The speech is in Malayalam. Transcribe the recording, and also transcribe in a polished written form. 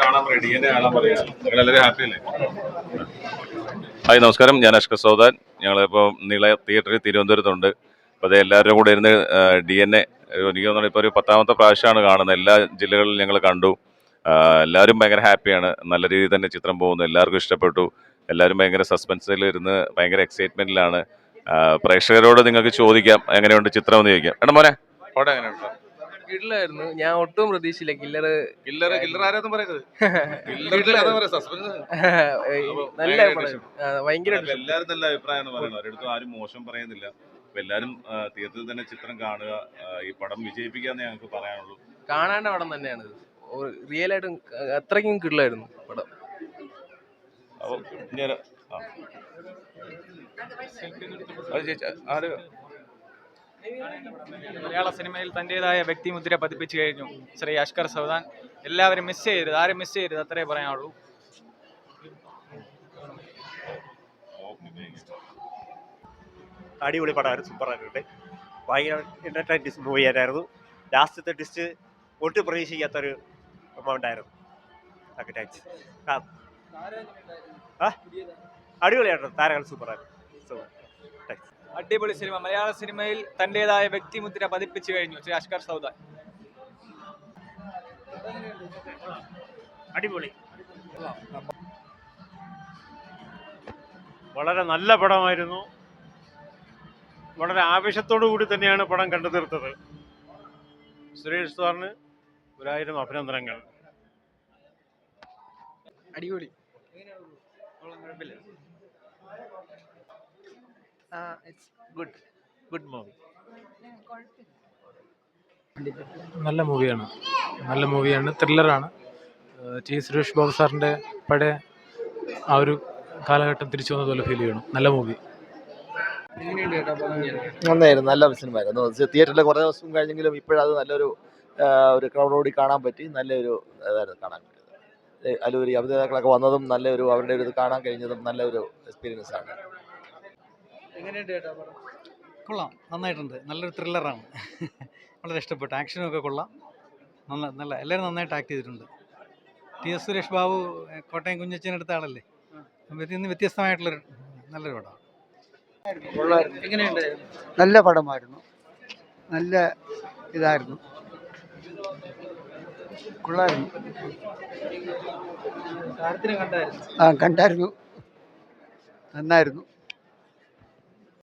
കാണാൻ റെഡിയെ കാണാൻ പറയാം. നിങ്ങളെല്ലാവരും ഹാപ്പി അല്ലേ? ഹായ് നമസ്കാരം, ഞാൻ അഷ്കർ സൗദാൻ. ഞങ്ങളിപ്പോൾ നീള തിയേറ്ററിൽ തിരുവനന്തപുരത്തുണ്ട്. അപ്പോൾ അത് എല്ലാവരും കൂടെ ഇരുന്ന് DNA എനിക്ക് തോന്നുന്നു ഇപ്പോൾ ഒരു 10ാമത്തെ പ്രാവശ്യമാണ് കാണുന്നത്. എല്ലാ ജില്ലകളിലും ഞങ്ങൾ കണ്ടു. എല്ലാവരും ഭയങ്കര ഹാപ്പിയാണ്. നല്ല രീതിയിൽ തന്നെ ചിത്രം പോകുന്നു. എല്ലാവർക്കും ഇഷ്ടപ്പെട്ടു. എല്ലാവരും ഭയങ്കര സസ്പെൻസിൽ ഇരുന്ന് ഭയങ്കര എക്സൈറ്റ്മെൻറ്റിലാണ്. പ്രേക്ഷകരോട് നിങ്ങൾക്ക് ചോദിക്കാം എങ്ങനെയുണ്ട് ചിത്രം എന്ന് ചോദിക്കാം. എടാ മോനെ പടം എങ്ങനെയുണ്ട്? കിടിലായിരുന്നു. ഞാൻ ഒട്ടും പ്രതീക്ഷയില്ല. കില്ലർ ആരാന്നും പറയരുത്. നല്ല ഭയങ്കര എല്ലാവരും നല്ല അഭിപ്രായമാണ് പറയുന്നത്. ഒരിടത്തും ആരും മോശം പറയുന്നില്ല. അപ്പൊ എല്ലാവരും തിയേറ്ററിൽ തന്നെ ചിത്രം കാണുക. ഈ പടം വിജയിപ്പിക്കാന്ന് ഞങ്ങൾക്ക് പറയാനുള്ളൂ. കാണേണ്ട പടം തന്നെയാണ്. റിയൽ ആയിട്ടും അത്രയ്ക്കും കിടിലായിരുന്നു പടം. മലയാള സിനിമയിൽ തന്റേതായ വ്യക്തിമുദ്ര പതിപ്പിച്ചു കഴിഞ്ഞു ശ്രീ അഷ്കർ സൗദാൻ. എല്ലാവരും മിസ് ചെയ്യരുത്, ആരും മിസ് ചെയ്യരുത്, അത്രേ പറയാനുള്ളൂ. അടിപൊളി പടമായിരുന്നു, സൂപ്പറായിട്ടുണ്ട്. ഭയങ്കര എൻ്റർടൈൻമെൻറ്റ് മൂവി ആയിരുന്നു. ലാസ്റ്റത്തെ ട്വിസ്റ്റ് ഒട്ടും പ്രതീക്ഷിക്കാത്തൊരു ഉണ്ടായിരുന്നു. Okay, thanks. അടിപൊളിയായിരുന്നു, താരങ്ങൾ സൂപ്പറായിരുന്നു. താങ്ക്സ്. അടിപൊളി സിനിമ. മലയാള സിനിമയിൽ തന്റേതായ വ്യക്തിമുദ്ര പതിപ്പിച്ചു കഴിഞ്ഞു ശ്രീ അഷ്കർ സൗദാൻ. അടിപൊളി, വളരെ നല്ല പടമായിരുന്നു. വളരെ ആവേശത്തോടു കൂടി തന്നെയാണ് പടം കണ്ടു തീർത്തത്. സുരേഷ് സാറിന് 1000 അഭിനന്ദനങ്ങൾ. അടിപൊളി. Good movie. നല്ല മൂവിയാണ്, ത്രില്ലറാണ്. ടി സുരേഷ് ബാബു സാറിൻ്റെ പഴയ ആ ഒരു കാലഘട്ടം തിരിച്ചു വന്നതുപോലെ ഫീൽ ചെയ്യണം. നല്ല മൂവി. നന്നായിരുന്നു, നല്ല സിനിമയായിരുന്നു. തിയേറ്ററിൽ കുറേ ദിവസം കഴിഞ്ഞെങ്കിലും ഇപ്പോഴത് നല്ലൊരു ക്രൗഡോടി കാണാൻ പറ്റി. നല്ലൊരു ഇതായിരുന്നു കാണാൻ പറ്റിയത്. അതിലൊരു അഭിനേതാക്കളൊക്കെ വന്നതും നല്ലൊരു അവരുടെ ഒരു ഇത് കാണാൻ കഴിഞ്ഞതും നല്ലൊരു എക്സ്പീരിയൻസ് ആണ്. കൊള്ളാം, നന്നായിട്ടുണ്ട്. നല്ലൊരു ത്രില്ലറാണ്. വളരെ ഇഷ്ടപ്പെട്ടു. ആക്ഷനും ഒക്കെ കൊള്ളാം. നല്ല എല്ലാവരും നന്നായിട്ട് ആക്ട് ചെയ്തിട്ടുണ്ട്. ടി എസ് സുരേഷ് ബാബു കോട്ടയം കുഞ്ഞച്ചനെടുത്ത ആളല്ലേ. ഇന്ന് വ്യത്യസ്തമായിട്ടുള്ളൊരു നല്ലൊരു പടമാണ്. നല്ല പടമായിരുന്നു, നല്ല ഇതായിരുന്നു, കൊള്ളായിരുന്നു. കണ്ടായിരുന്നു, നന്നായിരുന്നു.